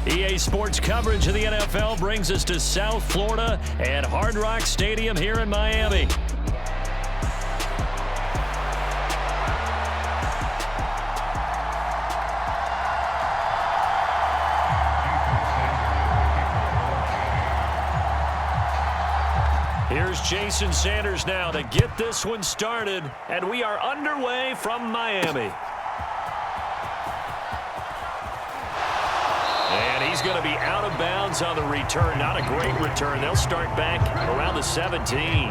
EA Sports coverage of the NFL brings us to South Florida at Hard Rock Stadium here in Miami. Here's Jason Sanders now to get this one started, and we are underway from Miami. And he's going to be out of bounds on the return. Not a great return. They'll start back around the 17.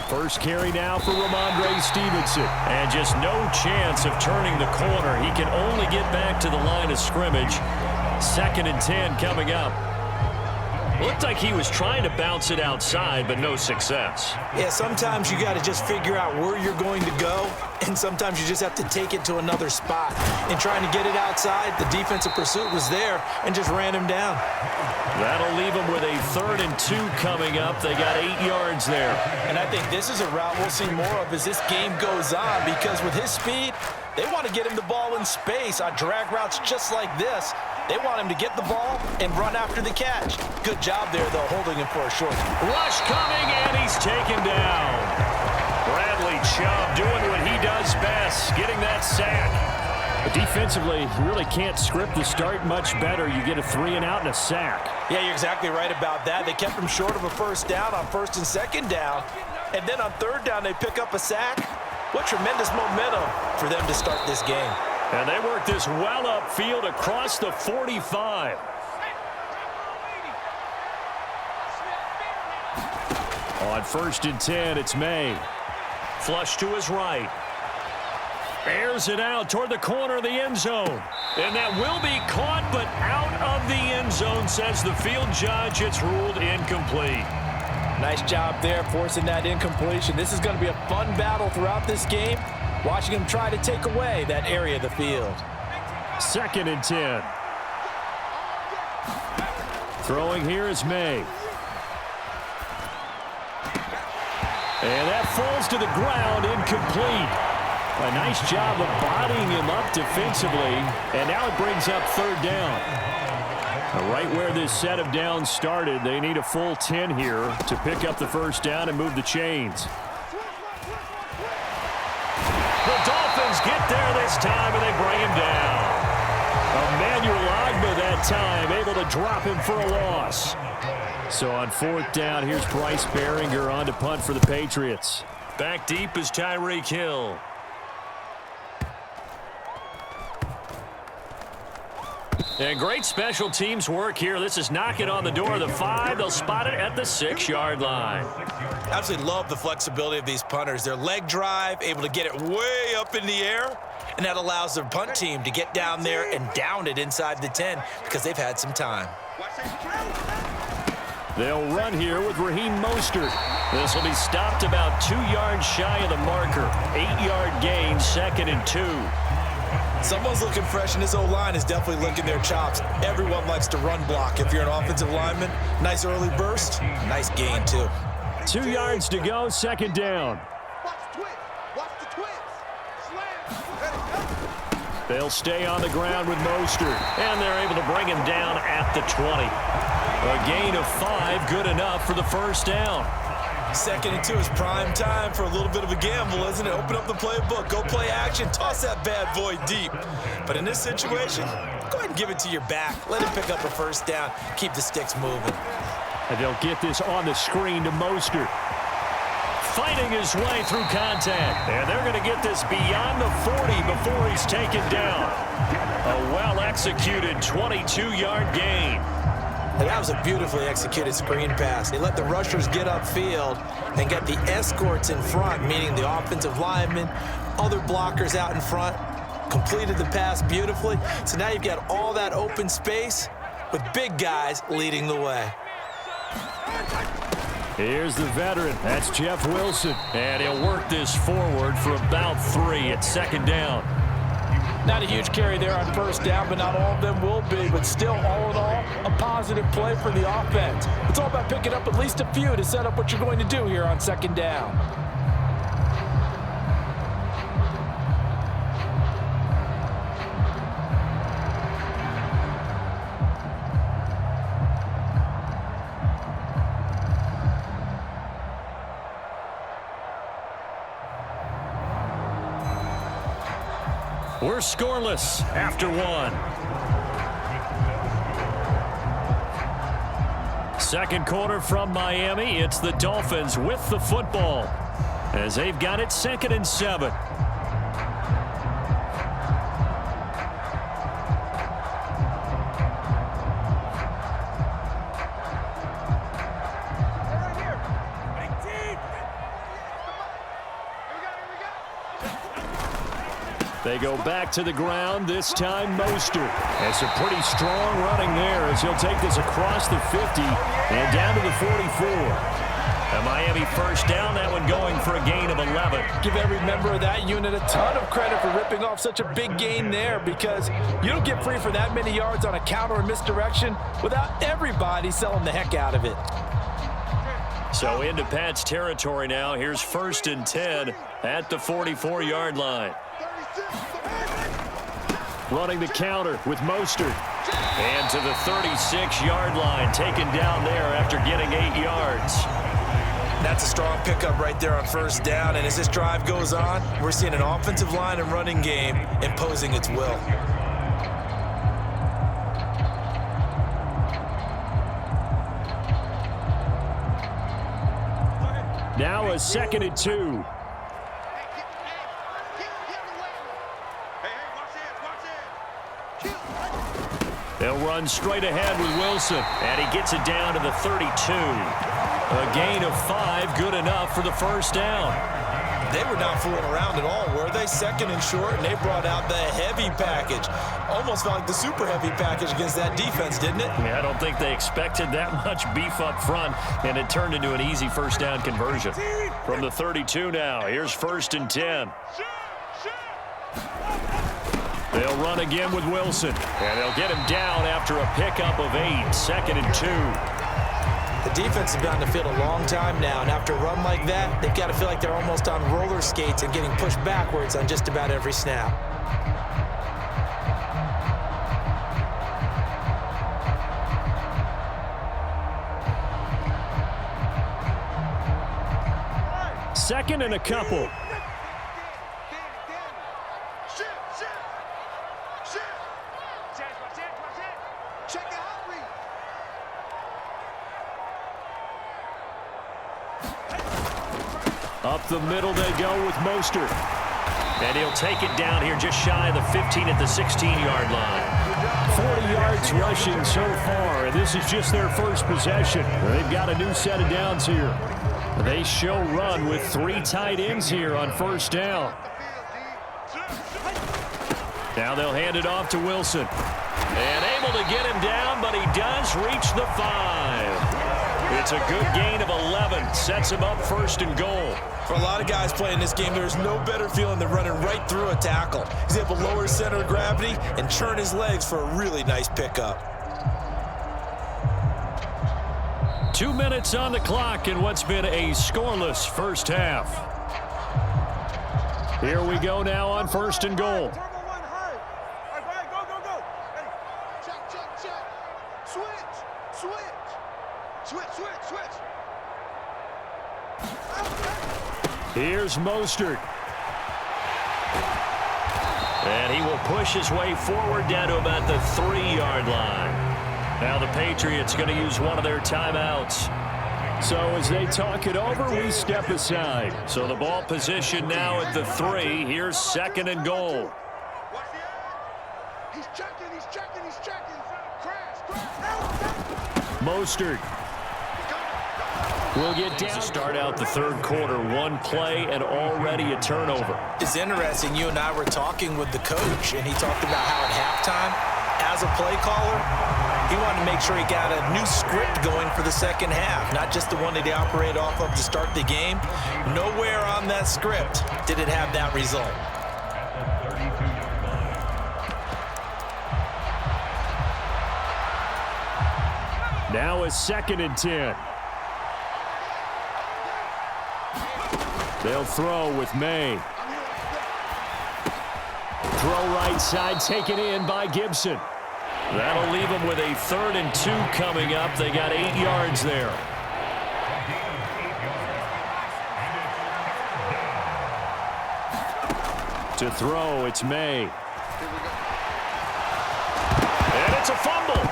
First carry now for Ramondre Stevenson. And just no chance of turning the corner. He can only get back to the line of scrimmage. 2nd and 10 coming up. Looked like he was trying to bounce it outside, but no success. Yeah, sometimes you got to just figure out where you're going to go, and sometimes you just have to take it to another spot. In trying to get it outside, the defensive pursuit was there and just ran him down. That'll leave him with a 3rd and 2 coming up. They got 8 yards there. And I think this is a route we'll see more of as this game goes on, because with his speed, they want to get him the ball in space on drag routes just like this. They want him to get the ball and run after the catch. Good job there, though, holding him for a short. Rush coming, and he's taken down. Bradley Chubb doing what he does best, getting that sack. But defensively, you really can't script the start much better. You get a 3 and out and a sack. Yeah, you're exactly right about that. They kept him short of a first down on 1st and 2nd down. And then on 3rd down, they pick up a sack. What tremendous momentum for them to start this game. And they work this well upfield across the 45. On 1st and 10, it's May. Flush to his right. Airs it out toward the corner of the end zone. And that will be caught, but out of the end zone, says the field judge. It's ruled incomplete. Nice job there forcing that incompletion. This is going to be a fun battle throughout this game. Watching him try to take away that area of the field. 2nd and 10. Throwing here is May. And that falls to the ground, incomplete. A nice job of bodying him up defensively. And now it brings up 3rd down. Right where this set of downs started, they need a full 10 here to pick up the 1st down and move the chains. The Dolphins get there this time, and they bring him down. Emmanuel Ogbah that time, able to drop him for a loss. So on 4th down, here's Bryce Behringer on to punt for the Patriots. Back deep is Tyreek Hill. And great special teams work here. This is knocking on the door of the 5. They'll spot it at the 6-yard line. Absolutely love the flexibility of these punters. Their leg drive, able to get it way up in the air, and that allows their punt team to get down there and down it inside the 10 because they've had some time. They'll run here with Raheem Mostert. This will be stopped about 2 yards shy of the marker. 8-yard gain, 2nd and 2. Someone's looking fresh, and his O-line is definitely licking their chops. Everyone likes to run block. If you're an offensive lineman, nice early burst, nice gain, too. 2 yards to go, 2nd down. They'll stay on the ground with Mostert, and they're able to bring him down at the 20. A gain of 5, good enough for the 1st down. 2nd and 2 is prime time for a little bit of a gamble, isn't it? Open up the playbook, go play action, toss that bad boy deep. But in this situation, go ahead and give it to your back. Let him pick up a 1st down, keep the sticks moving. And they'll get this on the screen to Mostert. Fighting his way through contact. And they're going to get this beyond the 40 before he's taken down. A well-executed 22-yard gain. And that was a beautifully executed screen pass. They let the rushers get upfield and get the escorts in front, meaning the offensive linemen, other blockers out in front, completed the pass beautifully. So now you've got all that open space with big guys leading the way. Here's the veteran. That's Jeff Wilson. And he'll work this forward for about 3 at 2nd down. Not a huge carry there on first down, but not all of them will be. But still, all in all, a positive play for the offense. It's all about picking up at least a few to set up what you're going to do here on second down. We're scoreless after one. Second quarter from Miami. It's the Dolphins with the football as they've got it 2nd and 7. They go back to the ground, this time Mostert. That's a pretty strong running there as he'll take this across the 50 and down to the 44. A Miami first down, that one going for a gain of 11. Give every member of that unit a ton of credit for ripping off such a big gain there, because you don't get free for that many yards on a counter or misdirection without everybody selling the heck out of it. So into Pat's territory now. Here's 1st and 10 at the 44-yard line. Running the counter with Mostert. And to the 36-yard line, taken down there after getting 8 yards. That's a strong pickup right there on first down, and as this drive goes on, we're seeing an offensive line and running game imposing its will. Now a 2nd and 2. They'll run straight ahead with Wilson, and he gets it down to the 32. A gain of 5, good enough for the first down. They were not fooling around at all, were they? 2nd and short, and they brought out the heavy package. Almost felt like the super heavy package against that defense, didn't it? Yeah, I don't think they expected that much beef up front, and it turned into an easy first down conversion. From the 32 now, here's 1st and 10. They'll run again with Wilson, and they'll get him down after a pickup of 8, 2nd and 2. The defense has been on the field a long time now, and after a run like that, they've got to feel like they're almost on roller skates and getting pushed backwards on just about every snap. Second and a couple. Up the middle they go with Mostert. And he'll take it down here just shy of the 15 at the 16-yard line. 40 yards rushing so far, and this is just their first possession. They've got a new set of downs here. They show run with 3 tight ends here on first down. Now they'll hand it off to Wilson. And able to get him down, but he does reach the 5. It's a good gain of 11. Sets him up 1st and goal. For a lot of guys playing this game, there's no better feeling than running right through a tackle. He's able to lower his center of gravity and churn his legs for a really nice pickup. 2 minutes on the clock in what's been a scoreless first half. Here we go now on 1st and goal. Here's Mostert. And he will push his way forward down to about the 3-yard line. Now the Patriots going to use one of their timeouts. So as they talk it over, we step aside. So the ball position now at the 3. Here's 2nd and goal. He's checking. Mostert will get down to start out the 3rd quarter. 1 play and already a turnover. It's interesting. You and I were talking with the coach, and he talked about how at halftime, as a play caller, he wanted to make sure he got a new script going for the second half, not just the one that he operated off of to start the game. Nowhere on that script did it have that result. Now a 2nd and 10. They'll throw with May. Throw right side, taken in by Gibson. That'll leave them with a 3rd and 2 coming up. They got 8 yards there. To throw, it's May. And it's a fumble.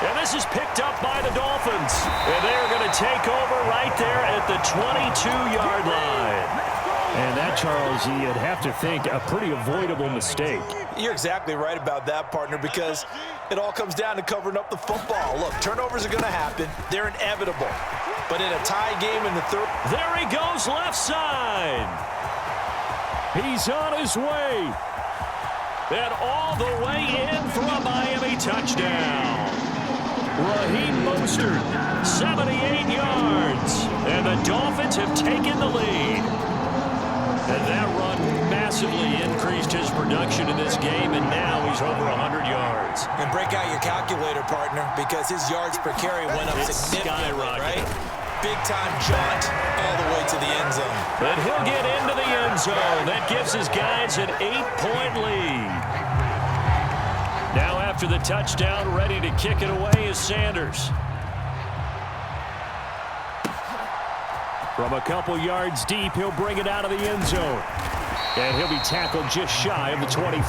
And this is picked up by the Dolphins. And they're going to take over right there at the 22-yard line. And that, Charles, you'd have to think a pretty avoidable mistake. You're exactly right about that, partner, because it all comes down to covering up the football. Look, turnovers are going to happen. They're inevitable. But in a tie game in the 3rd. There he goes, left side. He's on his way. And all the way in for a Miami touchdown. Raheem Mostert, 78 yards. And the Dolphins have taken the lead. And that run massively increased his production in this game, and now he's over 100 yards. And break out your calculator, partner, because his yards per carry went up significantly, right? Big-time jaunt all the way to the end zone. But he'll get into the end zone. That gives his guys an 8-point lead. Now after the touchdown, ready to kick it away is Sanders. From a couple yards deep, he'll bring it out of the end zone. And he'll be tackled just shy of the 25.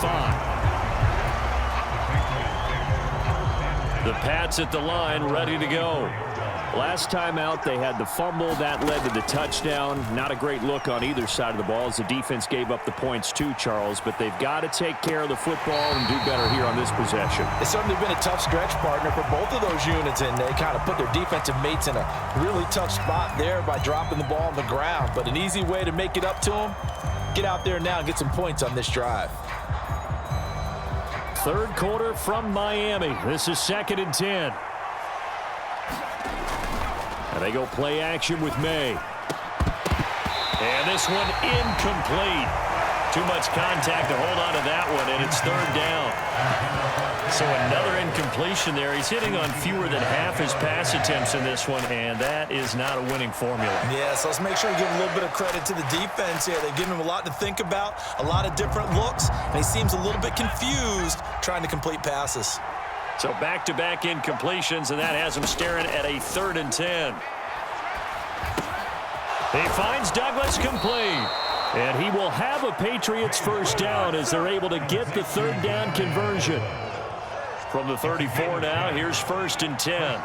The Pats at the line, ready to go. Last time out, they had the fumble. That led to the touchdown. Not a great look on either side of the ball as the defense gave up the points too, Charles. But they've got to take care of the football and do better here on this possession. It's certainly been a tough stretch, partner, for both of those units, and they kind of put their defensive mates in a really tough spot there by dropping the ball on the ground. But an easy way to make it up to them, get out there now and get some points on this drive. 3rd quarter from Miami. This is 2nd and 10. And they go play action with May. And this one incomplete. Too much contact to hold on to that one, and it's 3rd down. So another incompletion there. He's hitting on fewer than half his pass attempts in this one, and that is not a winning formula. Yeah, so let's make sure we give a little bit of credit to the defense here. They give him a lot to think about, a lot of different looks, and he seems a little bit confused trying to complete passes. So back-to-back incompletions, and that has him staring at a 3rd and 10. He finds Douglas complete. And he will have a Patriots first down as they're able to get the 3rd down conversion. From the 34 now, here's 1st and 10.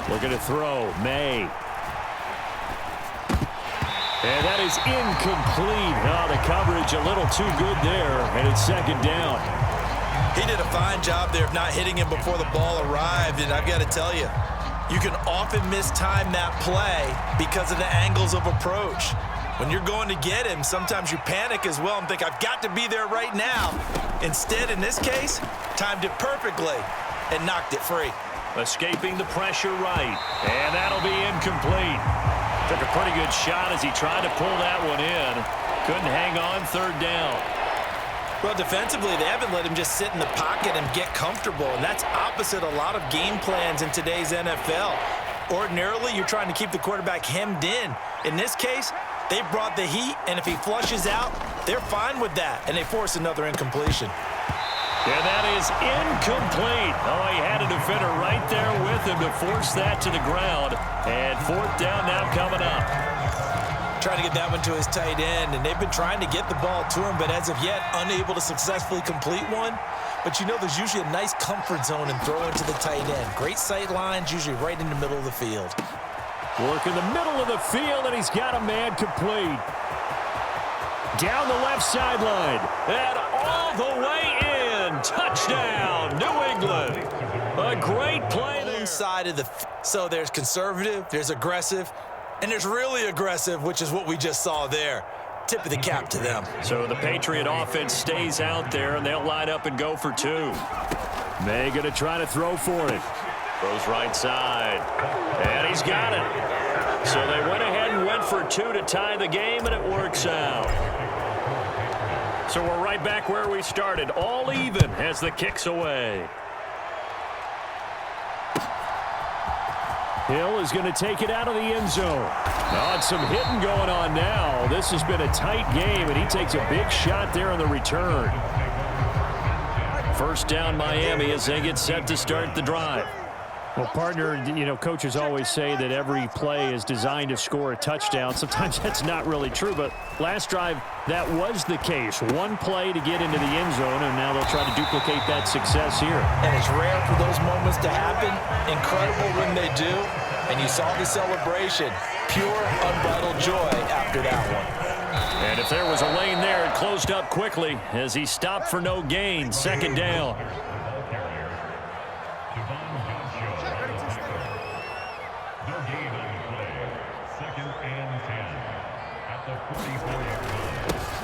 Looking to throw, May. And that is incomplete. Oh, the coverage a little too good there, and it's 2nd down. He did a fine job there of not hitting him before the ball arrived, and I've got to tell you, you can often mistime that play because of the angles of approach. When you're going to get him, sometimes you panic as well and think, I've got to be there right now. Instead, in this case, timed it perfectly and knocked it free. Escaping the pressure right, and that'll be incomplete. Took a pretty good shot as he tried to pull that one in. Couldn't hang on, 3rd down. Well, defensively, they haven't let him just sit in the pocket and get comfortable, and that's opposite a lot of game plans in today's NFL. Ordinarily, you're trying to keep the quarterback hemmed in. In this case, they brought the heat, and if he flushes out, they're fine with that, and they force another incompletion. And that is incomplete. Oh, he had a defender right there with him to force that to the ground. And 4th down now coming up. Trying to get that one to his tight end, and they've been trying to get the ball to him, but as of yet, unable to successfully complete one. But you know there's usually a nice comfort zone in throwing to the tight end. Great sight lines, usually right in the middle of the field. Work in the middle of the field, and he's got a man complete. Down the left sideline, and all the way in. Touchdown, New England. A great play there. Inside of the so there's conservative, there's aggressive, and there's really aggressive, which is what we just saw there. Tip of the cap to them. So the Patriot offense stays out there, and they'll line up and go for 2. May going to try to throw for it. Throws right side, and he's got it. So they went ahead and went for 2 to tie the game, and it works out. So we're right back where we started, all even as the kick's away. Hill is going to take it out of the end zone. Oh, it's some hitting going on now. This has been a tight game, and he takes a big shot there on the return. First down, Miami, as they get set to start the drive. Well, partner, you know, coaches always say that every play is designed to score a touchdown. Sometimes that's not really true, but last drive, that was the case. One play to get into the end zone, and now they'll try to duplicate that success here. And it's rare for those moments to happen. Incredible when they do. And you saw the celebration. Pure, unbridled joy after that one. And if there was a lane there, it closed up quickly as he stopped for no gain. Second down.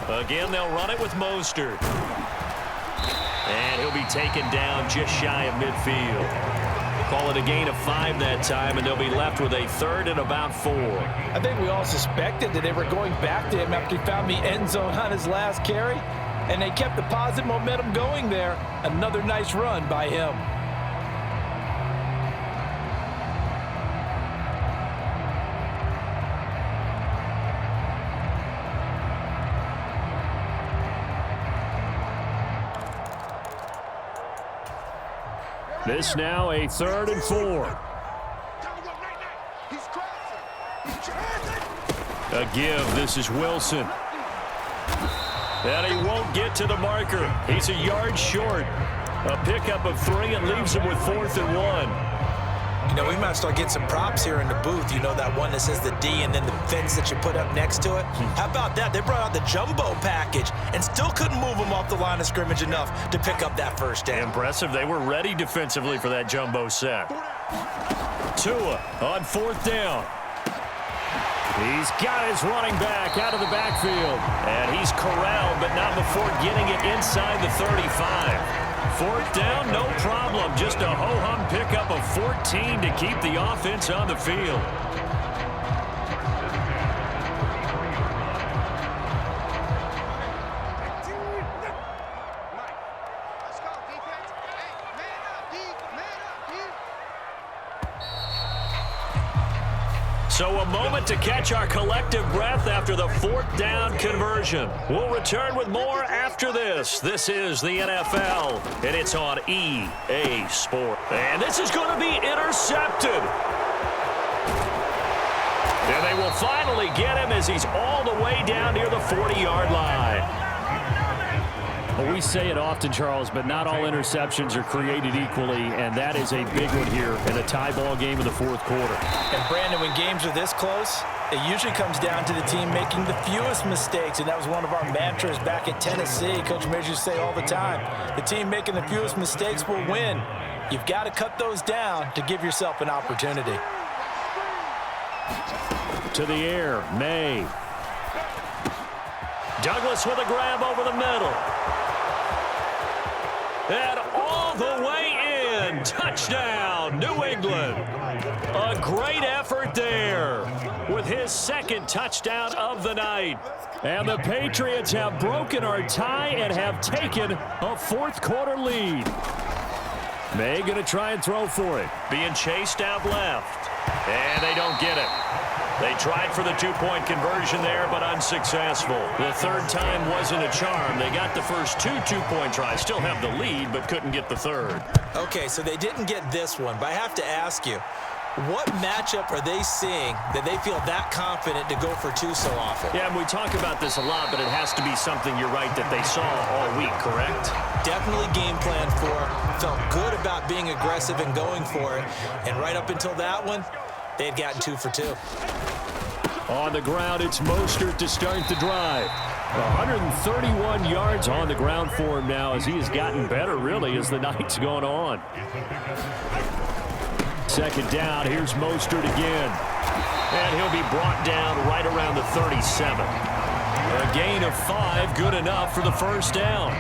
Again, they'll run it with Mostert. And he'll be taken down just shy of midfield. Call it a gain of 5 that time, and they'll be left with a third and about 4. I think we all suspected that they were going back to him after he found the end zone on his last carry, and they kept the positive momentum going there. Another nice run by him. This now a third and 4. A give. This is Wilson. And he won't get to the marker. He's a yard short. A pickup of 3 and leaves him with 4th and 1. You know, we might start getting some props here in the booth. You know, that one that says the D and then the fence that you put up next to it? How about that? They brought out the jumbo package and still couldn't move them off the line of scrimmage enough to pick up that first down. Impressive. They were ready defensively for that jumbo set. Tua on 4th down. He's got his running back out of the backfield. And he's corralled, but not before getting it inside the 35. 4th down, no problem. Just a ho-hum pickup of 14 to keep the offense on the field. So a moment to catch our collective breath after the 4th down conversion. We'll return with more after this. This is the NFL, and it's on EA Sport. And this is going to be intercepted. And they will finally get him as he's all the way down near the 40-yard line. Well, we say it often, Charles, but not all interceptions are created equally, and that is a big one here in a tie ball game in the 4th quarter. And, Brandon, when games are this close, it usually comes down to the team making the fewest mistakes, and that was one of our mantras back at Tennessee. Coach Mears used to say all the time, the team making the fewest mistakes will win. You've got to cut those down to give yourself an opportunity. To the air, May. Douglas with a grab over the middle. And all the way in. Touchdown, New England. A great effort there with his 2nd touchdown of the night. And the Patriots have broken our tie and have taken a 4th quarter lead. May going to try and throw for it. Being chased out left. And they don't get it. They tried for the 2-point conversion there, but unsuccessful. The 3rd time wasn't a charm. They got the first 2 2-point tries. Still have the lead, but couldn't get the 3rd. Okay, so they didn't get this one, but I have to ask you, what matchup are they seeing that they feel that confident to go for 2 so often? Yeah, and we talk about this a lot, but it has to be something, you're right, that they saw all week, correct? Definitely game planned for. Felt good about being aggressive and going for it. And right up until that one, they had gotten 2 for 2. On the ground, it's Mostert to start the drive. 131 yards on the ground for him now as he has gotten better, really, as the night's gone on. 2nd down, here's Mostert again. And he'll be brought down right around the 37. A gain of 5, good enough for the 1st down.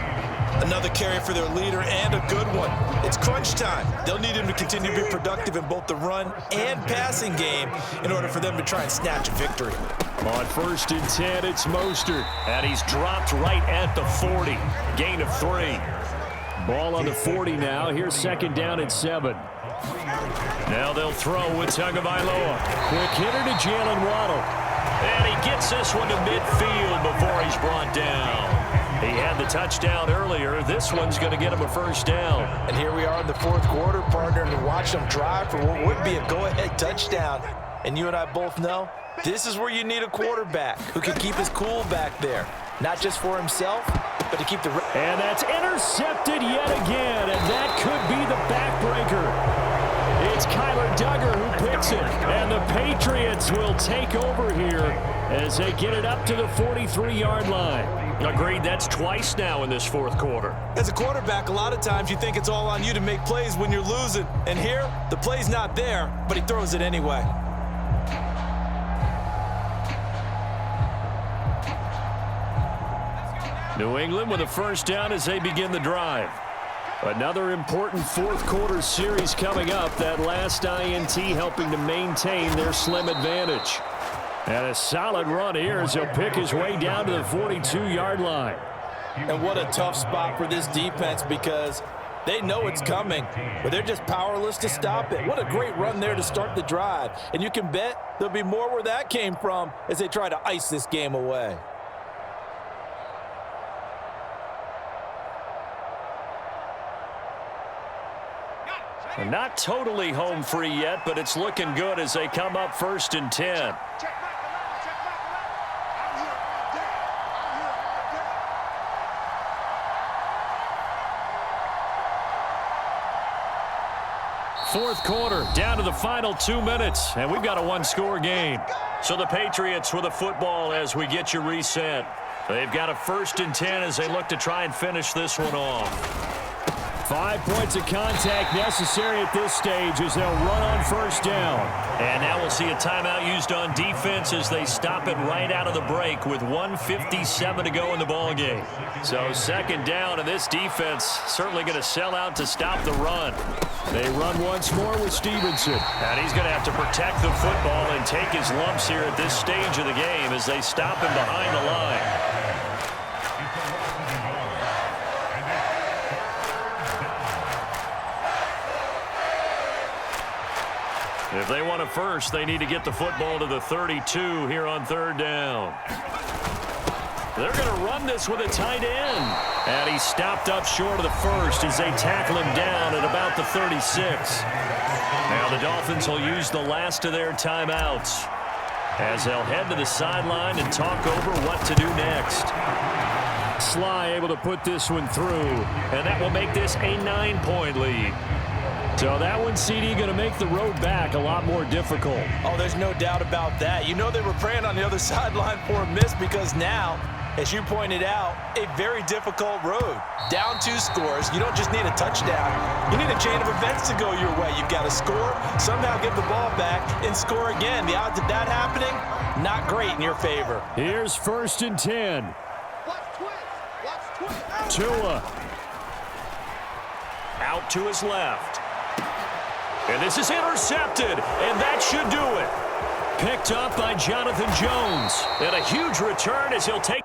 Another carry for their leader and a good one. It's crunch time. They'll need him to continue to be productive in both the run and passing game in order for them to try and snatch a victory. On 1st and 10, it's Mostert. And he's dropped right at the 40. Gain of 3. Ball on the 40 now. Here's second down and 7. Now they'll throw with Tagovailoa. Quick hitter to Jalen Waddle. And he gets this one to midfield before he's brought down. He had the touchdown earlier. This one's going to get him a first down. And here we are in the fourth quarter, partner, and watch them drive for what would be a go-ahead touchdown. And you and I both know this is where you need a quarterback who can keep his cool back there. Not just for himself, but to keep the... And that's intercepted yet again, and that could be the backbreaker. It's Kyler Duggar who picks it, and the Patriots will take over here as they get it up to the 43-yard line. Agreed, that's twice now in this fourth quarter. As a quarterback, a lot of times you think it's all on you to make plays when you're losing. And here, the play's not there, but he throws it anyway. New England with a first down as they begin the drive. Another important fourth quarter series coming up. That last INT helping to maintain their slim advantage. And a solid run here as he'll pick his way down to the 42-yard line. And what a tough spot for this defense because they know it's coming, but they're just powerless to stop it. What a great run there to start the drive. And you can bet there'll be more where that came from as they try to ice this game away. And not totally home free yet, but it's looking good as they come up 1st and 10. Fourth quarter, down to the final 2 minutes, and we've got a one-score game. So the Patriots with a football as we get you reset. They've got a 1st and 10 as they look to try and finish this one off. 5 points of contact necessary at this stage as they'll run on first down. And now we'll see a timeout used on defense as they stop it right out of the break with 1:57 to go in the ballgame. So second down, and this defense certainly going to sell out to stop the run. They run once more with Stevenson. And he's going to have to protect the football and take his lumps here at this stage of the game as they stop him behind the line. If they want a first, they need to get the football to the 32 here on third down. They're going to run this with a tight end. And he stopped up short of the first as they tackle him down at about the 36. Now the Dolphins will use the last of their timeouts as they'll head to the sideline and talk over what to do next. Sly able to put this one through, and that will make this a 9-point lead. So that one, CD, going to make the road back a lot more difficult. Oh, there's no doubt about that. You know they were praying on the other sideline for a miss because now, as you pointed out, a very difficult road. Down 2 scores. You don't just need a touchdown. You need a chain of events to go your way. You've got to score, somehow get the ball back, and score again. The odds of that happening, not great in your favor. Here's 1st and 10. Tua. Out to his left. And this is intercepted, and that should do it. Picked up by Jonathan Jones. And a huge return as he'll take...